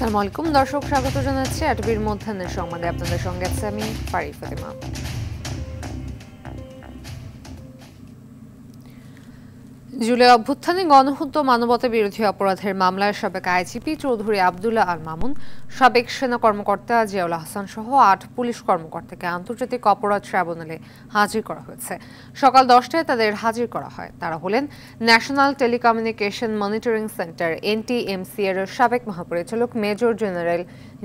আসসালামু আলাইকুম দর্শক, স্বাগত জানাচ্ছি আটবির মধ্যাহ্নের সংবাদে। আপনাদের সঙ্গে আছে আমি ফারি ফাতিমা। জুলাই অভ্যুত্থানে গণহত্যা মানবতা বিরোধী অপরাধের মামলায় সাবেক আইজিপি চৌধুরী আবদুল্লাহ আল মামুন, সাবেক সেনা কর্মকর্তা জিয়াউল হাসান সহ ৮ পুলিশ কর্মকর্তাকে আন্তর্জাতিক অপরাধ ট্রাইব্যুনালে হাজির করা হয়েছে। সকাল 10টায় তাদের হাজির করা হয়। তারা হলেন national telecommunication monitoring centre NTMC এর সাবেক মহাপরিচালক মেজর জেনারেল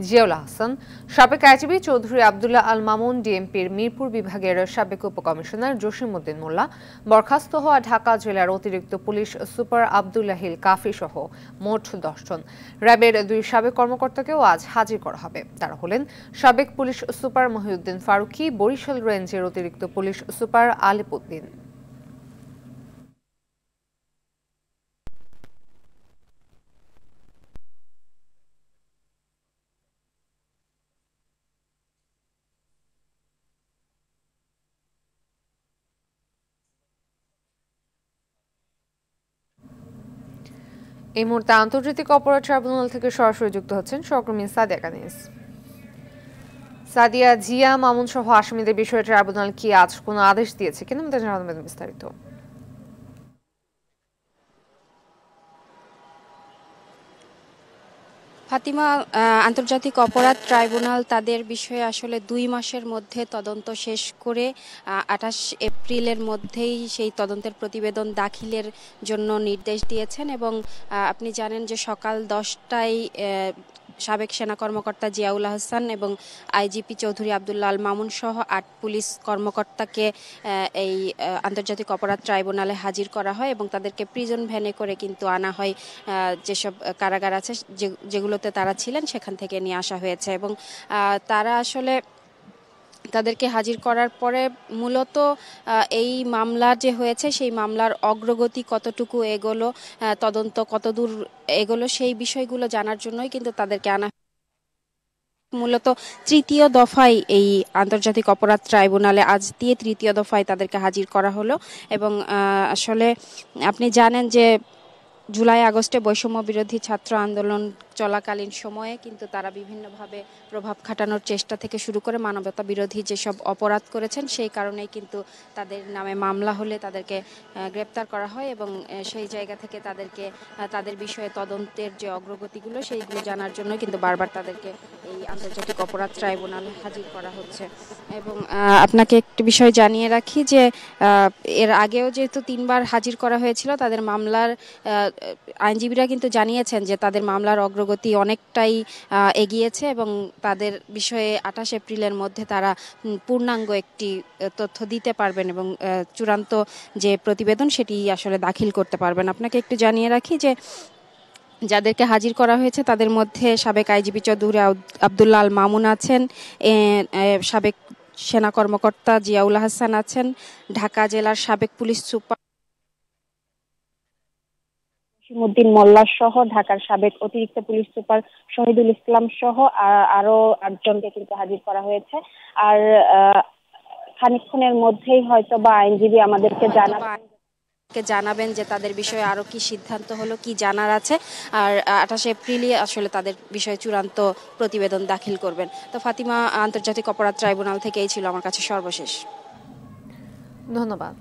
জিয়াউল হাসান, সাবেক আইজিপি চৌধুরী আবদুল্লাহ আল মামুন, ডিএমপির মিরপুর বিভাগের সাবেক উপকমিশনার জসিম উদ্দিন মোল্লা, বরখাস্ত হওয়া ঢাকা জেলার অতিরিক্ত পুলিশ সুপার আব্দুল্লাহিল কাফি সহ মোট 10 জন। র্যাবের 2 সাবেক কর্মকর্তাকেও আজ হাজির করা হবে। তারা হলেন সাবেক পুলিশ সুপার মহিউদ্দিন ফারুকী, বরিশাল রেঞ্জের অতিরিক্ত পুলিশ সুপার আলিপ উদ্দিন। এই মুহূর্তে আন্তর্জাতিক অপরাধ ট্রাইব্যুনাল থেকে সরাসরি যুক্ত হচ্ছেন সহকর্মী সাদিয়া কানিস। সাদিয়া, জিয়া মামুন সহ আসামিদের বিষয়ে ট্রাইব্যুনাল কি আজ কোনো আদেশ দিয়েছে কিনা আমাদের জানাবেন বিস্তারিত। ফাতিমা, আন্তর্জাতিক অপরাধ ট্রাইব্যুনাল তাদের বিষয়ে আসলে 2 মাসের মধ্যে তদন্ত শেষ করে 28 এপ্রিলের মধ্যেই সেই তদন্তের প্রতিবেদন দাখিলের জন্য নির্দেশ দিয়েছেন এবং আপনি জানেন যে সকাল 10টায় সাবেক সেনা কর্মকর্তা জিয়াউল হাসান এবং আইজিপি চৌধুরী আবদুল্লাহ আল মামুন সহ 8 পুলিশ কর্মকর্তাকে এই আন্তর্জাতিক অপরাধ ট্রাইব্যুনালে হাজির করা হয় এবং তাদেরকে প্রিজন ভ্যানে করে কিন্তু আনা হয় যেসব কারাগার আছে যেগুলোতে তারা ছিলেন সেখান থেকে নিয়ে আসা হয়েছে এবং তারা আসলে তাদেরকে হাজির করার পরে মূলত এই মামলা যে হয়েছে সেই মামলার অগ্রগতি কতটুকু এগোলো, তদন্ত কতদূর এগোলো, সেই বিষয়গুলো জানার জন্যই কিন্তু তাদেরকে আনা মূলত তৃতীয় দফায় এই আন্তর্জাতিক অপরাধ ট্রাইব্যুনালে আজ দিয়ে তৃতীয় দফায় তাদেরকে হাজির করা হলো এবং আসলে আপনি জানেন যে জুলাই আগস্টে বৈষম্য বিরোধী ছাত্র আন্দোলন চলাকালীন সময়ে কিন্তু তারা বিভিন্নভাবে প্রভাব খাটানোর চেষ্টা থেকে শুরু করে মানবতা বিরোধী যেসব অপরাধ করেছেন সেই কারণেই কিন্তু তাদের নামে মামলা হলে তাদেরকে গ্রেপ্তার করা হয় এবং সেই জায়গা থেকে তাদেরকে তাদের বিষয়ে তদন্তের যে অগ্রগতিগুলো সেইগুলো জানার জন্য কিন্তু বারবার তাদেরকে এই আন্তর্জাতিক অপরাধ ট্রাইব্যুনালে হাজির করা হচ্ছে। এবং আপনাকে একটি বিষয় জানিয়ে রাখি যে এর আগেও যেহেতু 3বার হাজির করা হয়েছিল তাদের মামলার আইনজীবীরা কিন্তু জানিয়েছেন যে তাদের মামলার অগ্রগতি অনেকটাই এগিয়েছে এবং তাদের বিষয়ে 28 এপ্রিলের মধ্যে তারা পূর্ণাঙ্গ একটি তথ্য দিতে পারবেন এবং চূড়ান্ত যে প্রতিবেদন সেটি আসলে দাখিল করতে পারবেন। আপনাকে একটু জানিয়ে রাখি যে যাদেরকে হাজির করা হয়েছে তাদের মধ্যে সাবেক আইজিপি চৌধুরী আবদুল্লাহ আল মামুন আছেন, সাবেক সেনা কর্মকর্তা জিয়াউল হাসান আছেন, ঢাকা জেলার সাবেক পুলিশ সুপার উদ্দিন মোল্লা সহ ঢাকার সাবেক অতিরিক্ত পুলিশ সুপার শহীদুল ইসলাম সহ আরো 8 জনকে কিন্তু হাজির করা হয়েছে। আর খানিকক্ষণের মধ্যেই হয়তো বা আইনজীবী আমাদেরকে জানাবেন যে তাদের বিষয়ে আরো কি সিদ্ধান্ত হলো, কি জানার আছে। আর 28 এপ্রিলই আসলে তাদের বিষয়ে চূড়ান্ত প্রতিবেদন দাখিল করবেন। তো ফাতিমা, আন্তর্জাতিক অপরাধ ট্রাইব্যুনাল থেকে এই ছিল আমার কাছে সর্বশেষ। ধন্যবাদ।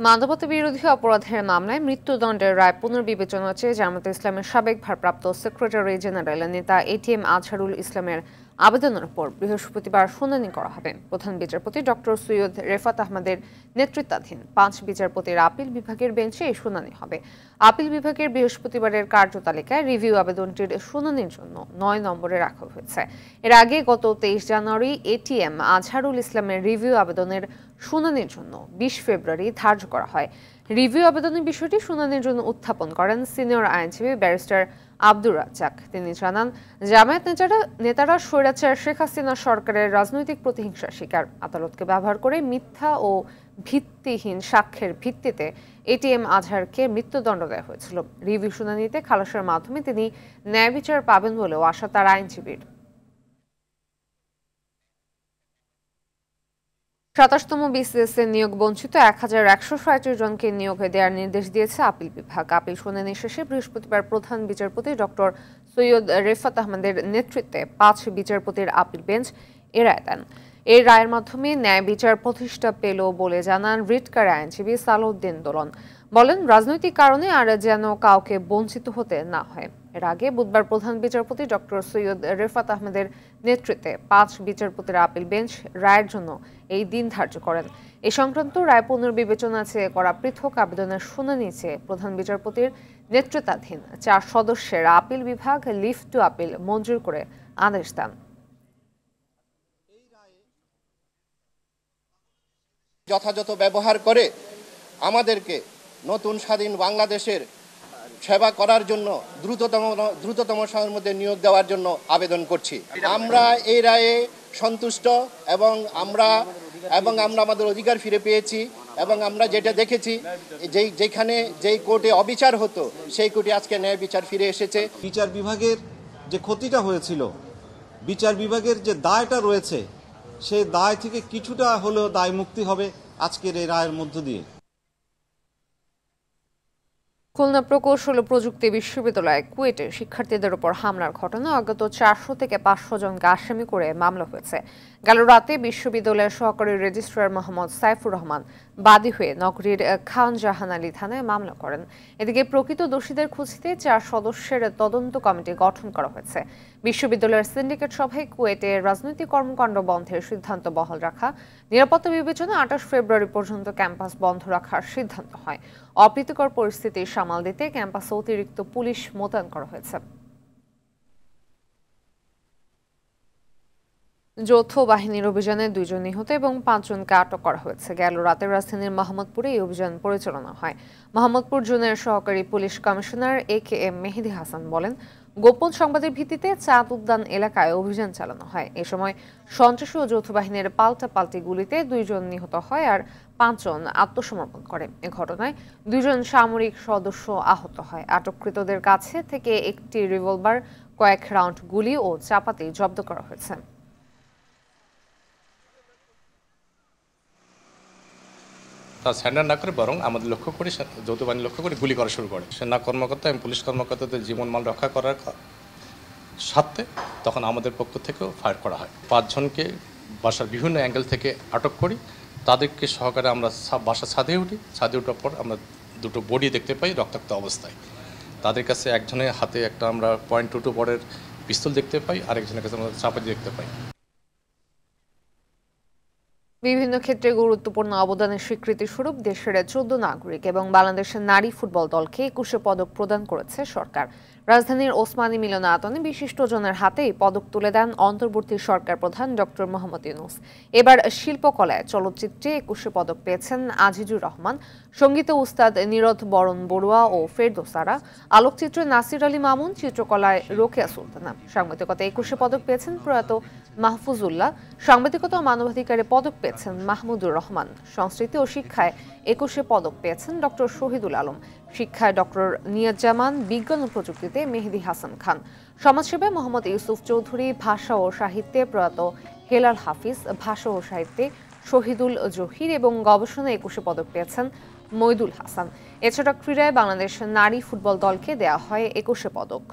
মানবতা বিরোধী অপরাধের মামলায় মৃত্যুদণ্ডের রায় পুনর্বিবেচনা চেয়ে জামায়াতে ইসলামের সাবেক ভারপ্রাপ্ত সেক্রেটারি জেনারেল নেতা ATM আজহারুল ইসলামের আবেদনের উপর বৃহস্পতিবার শুনানি করা হবে। প্রধান বিচারপতি ডক্টর সৈয়দ রেফাত আহমদের নেতৃত্বাধীন 5 বিচারপতির আপিল বিভাগের বেঞ্চে এই শুনানি হবে। আপিল বিভাগের বৃহস্পতিবারের কার্যতালিকায় রিভিউ আবেদনটির শুনানির জন্য 9 নম্বরে রাখা হয়েছে। এর আগে গত 23 জানুয়ারি ATM আজহারুল ইসলামের রিভিউ আবেদনের শুনানির জন্য 20 ফেব্রুয়ারি ধার্য করা হয়। রিভিউ আবেদনের বিষয়টি শুনানির জন্য উত্থাপন করেন সিনিয়র আইনজীবী ব্যারিস্টার আব্দুর রাজ্জাক। তিনি জানান, জামায়াত নেতারা স্বৈরাচার শেখ হাসিনা সরকারের রাজনৈতিক প্রতিহিংসার শিকার। আদালতকে ব্যবহার করে মিথ্যা ও ভিত্তিহীন সাক্ষ্যের ভিত্তিতে ATM আজহারকে মৃত্যুদণ্ড দেওয়া হয়েছিল। রিভিউ শুনানিতে খালাসের মাধ্যমে তিনি ন্যায় বিচার পাবেন বলেও আশা তার আইনজীবীর। 27তম BCS নিয়োগ বঞ্চিত 1137 জনকে নিয়োগ দেওয়ার নির্দেশ দিয়েছে আপিল বিভাগ। আপিল শুনানি শেষে বৃহস্পতিবার প্রধান বিচারপতি ডক্টর সৈয়দ রেফাত আহমেদের নেতৃত্বে 5 বিচারপতির আপিল বেঞ্চ এ রায় দেন। এই রায়ের মাধ্যমে ন্যায় বিচার প্রতিষ্ঠা পেল বলে জানান রিটকার আইনজীবী সালাউদ্দিন দোলন। বলেন, রাজনৈতিক কারণে আর যেন কাউকে বঞ্চিত হতে না হয়। এর আগে বুধবার প্রধান বিচারপতি ডক্টর সৈয়দ রেফাত আহমেদের নেতৃত্বে 5 বিচারপতির আপিল বেঞ্চ রায়ের জন্য এই দিন ধার্য করেন। এ সংক্রান্ত রায় পুনর্বিবেচনা চেয়ে করা পৃথক আবেদনের শুনানি চেয়ে প্রধান বিচারপতির নেতৃত্বাধীন 4 সদস্যের আপিল বিভাগ লিভ টু আপিল মঞ্জুর করে আদেশ দেন। যথাযথ ব্যবহার করে আমাদেরকে নতুন স্বাধীন বাংলাদেশের সেবা করার জন্য দ্রুততম সময়ের মধ্যে নিয়োগ দেওয়ার জন্য আবেদন করছি। আমরা এই রায়ে সন্তুষ্ট এবং আমরা আমাদের অধিকার ফিরে পেয়েছি এবং আমরা যেটা দেখেছি যেই কোর্টে অবিচার হতো সেই কোর্টে আজকে ন্যায় বিচার ফিরে এসেছে। বিচার বিভাগের যে ক্ষতিটা হয়েছিল, বিচার বিভাগের যে দায়টা রয়েছে, সেই দায় থেকে কিছুটা হলেও দায় মুক্তি হবে আজকের এই রায়ের মধ্য দিয়ে। খুলনা প্রকৌশল ও প্রযুক্তি বিশ্ববিদ্যালয়ে কুয়েটের শিক্ষার্থীদের উপর হামলার ঘটনা অজ্ঞাত 400 থেকে 500 জনকে আসামি করে মামলা হয়েছে। গেল রাতে বিশ্ববিদ্যালয়ের সহকারী রেজিস্ট্রার মোহাম্মদ সাইফুর রহমান বাদী হয়ে নগরীর খান জাহান আলী থানায় মামলা করেন। এদিকে প্রকৃত দোষীদের খুঁজতে 4 সদস্যের তদন্ত কমিটি গঠন করা হয়েছে। বিশ্ববিদ্যালয়ের সিন্ডিকেট সভায় কুয়েটের রাজনৈতিক কর্মকাণ্ড বন্ধের সিদ্ধান্ত বহাল রাখা, নিরাপত্তা বিবেচনা 28 ফেব্রুয়ারি পর্যন্ত ক্যাম্পাস বন্ধ রাখার সিদ্ধান্ত হয়। অপ্রীতিকর পরিস্থিতি সামাল দিতে ক্যাম্পাসে অতিরিক্ত পুলিশ মোতায়েন করা হয়েছে। যৌথ বাহিনীর অভিযানে 2 জন নিহত এবং 5 জনকে আটক করা হয়েছে। গেল রাতে রাজধানীর মোহাম্মদপুরে এই অভিযান পরিচালনা হয়। মোহাম্মদপুর জোনের সহকারী পুলিশ কমিশনার AKM মেহেদী হাসান বলেন, গোপন সংবাদের ভিত্তিতে চাঁদ উদ্যান এলাকায় অভিযান চালানো হয়। এ সময় সন্ত্রাসী ও যৌথ বাহিনীর পাল্টাপাল্টি গুলিতে 2 জন নিহত হয় আর 5 জন আত্মসমর্পণ করে। এ ঘটনায় 2 জন সামরিক সদস্য আহত হয়। আটককৃতদের কাছে থেকে একটি রিভলভার, কয়েক রাউন্ড গুলি ও চাপাতি জব্দ করা হয়েছে। তারা স্যান্ডার না করে বরং আমাদের লক্ষ্য করে যৌথ বাহিনী লক্ষ্য করে গুলি করা শুরু করে। সেনা কর্মকর্তা এবং পুলিশ কর্মকর্তাদের জীবনমান রক্ষা করার স্বার্থে তখন আমাদের পক্ষ থেকেও ফায়ার করা হয়। 5 জনকে বাসার বিভিন্ন অ্যাঙ্গেল থেকে আটক করি। তাদেরকে সহকারে আমরা বাসার ছাদে উঠি। ছাদে ওঠার পর আমরা 2টো বডি দেখতে পাই রক্তাক্ত অবস্থায়। তাদের কাছে একজনের হাতে একটা আমরা .22 বরের পিস্তল দেখতে পাই, আরেকজনের কাছে আমরা চাপাতি দেখতে পাই। বিভিন্ন ক্ষেত্রে গুরুত্বপূর্ণ অবদানের স্বীকৃতি স্বরূপ দেশের 14 নাগরিক এবং বাংলাদেশের নারী ফুটবল দলকে 21 পদক প্রদান করেছে সরকার। রাজধানীর ওসমানী মিলনায়তনে বিশিষ্টজনের হাতেই পদক তুলে দেন অন্তর্বর্তী সরকার প্রধান ডক্টর মোহাম্মদ ইউনূস। এবার শিল্পকলায় চলচ্চিত্রে 21 পদক পেয়েছেন আজিজুর রহমান, সঙ্গীতে উস্তাদ নীরদ বরণ বড়ুয়া ও ফেরদৌসারা, আলোকচিত্রে নাসির আলী মামুন, চিত্রকলায় রোকেয়া সুলতানা। সাংবাদিকতা 21 পদক পেয়েছেন প্রয়াত মাহফুজুল্লাহ, সাংবাদিকতা ও মানবাধিকারে পদক পেয়েছেন মাহমুদুর রহমান, সংস্কৃতি ও শিক্ষায় 21 পদক পেয়েছেন ডক্টর শহীদুল আলম, শিক্ষায় ডক্টর নিয়াজ্জামান, বিজ্ঞান ও প্রযুক্তিতে মেহেদী হাসান খান, সমাজসেবায় মোহাম্মদ ইউসুফ চৌধুরী, ভাষা ও সাহিত্যে প্রয়াত হেলাল হাফিজ, ভাষা ও সাহিত্যে শহীদুল জহির এবং গবেষণায় 21 পদক পেয়েছেন মইদুল হাসান। এছাড়া ক্রীড়ায় বাংলাদেশ নারী ফুটবল দলকে দেয়া হয় 21 পদক।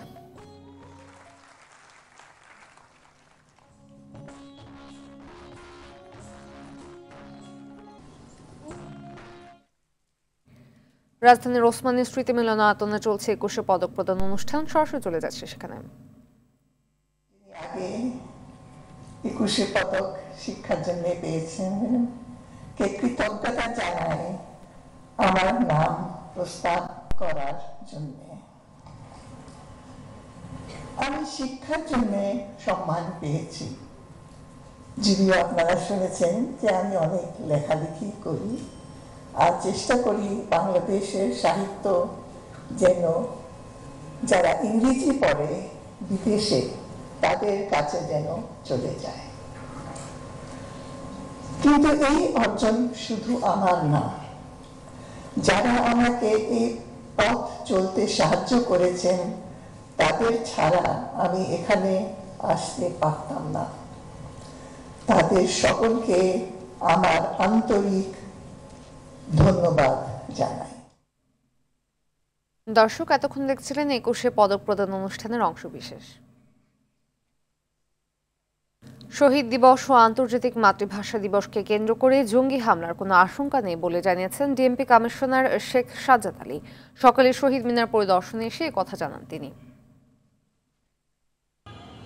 রাজধানীর ওসমানী স্মৃতি মিলনায়তনে চলছে 21 পদক প্রদান অনুষ্ঠান। সরাসরি চলে যাচ্ছে সেখানে। আগে 21 পদক শিক্ষার জন্য পেয়েছেন, কে কৃতজ্ঞতা জানাই আমার নাম প্রস্তাব করার জন্য। আমি শিক্ষার জন্য সম্মান পেয়েছি। যদিও আপনারা শুনেছেন যে আমি অনেক লেখালেখি করি আর চেষ্টা করি বাংলাদেশের সাহিত্য যেন যারা ইংরেজি পড়ে বিদেশে তাদের কাছে যেন চলে যায়। কিন্তু এই অর্জন শুধু আমার না, যারা আমাকে এই পথ চলতে সাহায্য করেছেন তাদের ছাড়া আমি এখানে আসতে পারতাম না। তাদের সকলকে আমার আন্তরিক ধন্যবাদ জানাই। দর্শক এতক্ষণ দেখছিলেন 21শে পদক প্রদান অনুষ্ঠানের অংশবিশেষ। শহীদ দিবস ও আন্তর্জাতিক মাতৃভাষা দিবসকে কেন্দ্র করে জঙ্গি হামলার কোনো আশঙ্কা নেই বলে জানিয়েছেন ডিএমপি কমিশনার শেখ সাজ্জাদ আলী। সকালে শহীদ মিনার পরিদর্শনে এসে কথা জানান তিনি।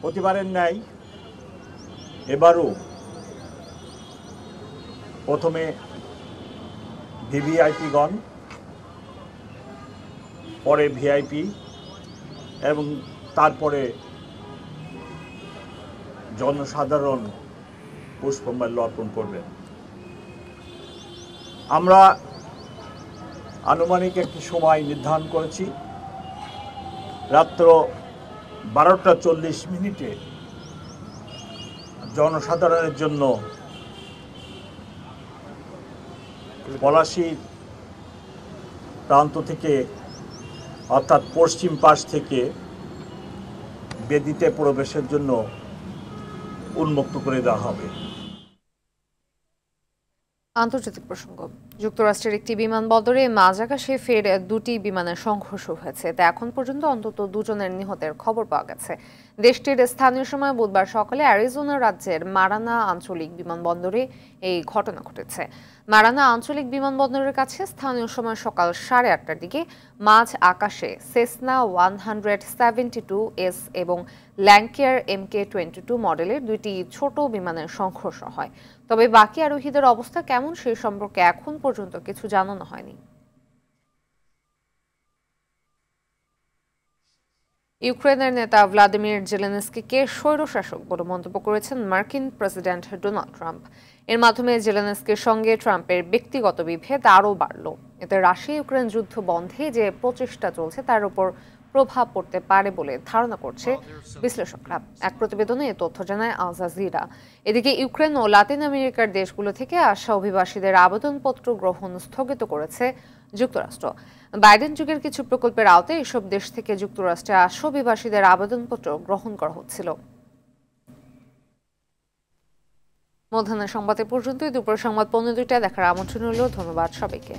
প্রতিবারের ন্যায় এবারও প্রথমে ভিভিআইপিগণ, পরে ভিআইপি এবং তারপরে জনসাধারণ পুষ্পমাল্য অর্পণ করবেন। আমরা আনুমানিক একটি সময় নির্ধারণ করেছি, রাত্র 12:40 জনসাধারণের জন্য পলাশীর প্রান্ত থেকে অর্থাৎ পশ্চিম পাশ থেকে বেদিতে প্রবেশের জন্য উন্মুক্ত করে দেওয়া হবে। আন্তর্জাতিক প্রসঙ্গ। যুক্তরাষ্ট্রের একটি বিমানবন্দরে মাঝ আকাশে ফের দুটি বিমানের সংঘর্ষ হয়েছে। তা এখন পর্যন্ত অন্তত 2 জনের নিহতের খবর পাওয়া গেছে। দেশটির স্থানীয় সময় বুধবার সকালে অ্যারিজোনা রাজ্যের মারানা আঞ্চলিক বিমানবন্দরে এই ঘটনা ঘটেছে। মারানা আঞ্চলিক বিমানবন্দরের কাছে স্থানীয় সময় সকাল 8:30টার দিকে মাঝ আকাশে সেসনা 172S এবং ল্যাঙ্কিয়ার MK-22 মডেলের দুইটি ছোট বিমানের সংঘর্ষ হয়। তবে বাকি আরোহীদের অবস্থা কেমন সেই সম্পর্কে এখন পর্যন্ত কিছু জানানো হয়নি। ইউক্রেনের নেতা ভ্লাদিমির জেলেনস্কিকে স্বৈরশাসক বলে মন্তব্য করেছেন মার্কিন প্রেসিডেন্ট ডোনাল্ড ট্রাম্প। এর মাধ্যমে জেলেনস্কির সঙ্গে ট্রাম্পের ব্যক্তিগত বিভেদ আরও বাড়ল। এতে রাশিয়া ইউক্রেন যুদ্ধ বন্ধে যে প্রচেষ্টা চলছে তার উপর প্রভাব পড়তে পারে বলে ধারণা করছে বিশ্লেষকরা। এক প্রতিবেদনে এ তথ্য জানায় আল জাজিরা। এদিকে ইউক্রেন ও লাতিন আমেরিকার দেশগুলো থেকে আসা অভিবাসীদের আবেদনপত্র গ্রহণ স্থগিত করেছে যুক্তরাষ্ট্র। বাইডেন যুগের কিছু প্রকল্পের আওতায় এসব দেশ থেকে যুক্তরাষ্ট্রে আসা অভিবাসীদের আবেদনপত্র গ্রহণ করা হচ্ছিল। মধ্যাহ্নের সংবাদে পর্যন্তই। দুপুর সংবাদ 15:02টায় দেখার আমন্ত্রণ রইল। ধন্যবাদ সবাইকে।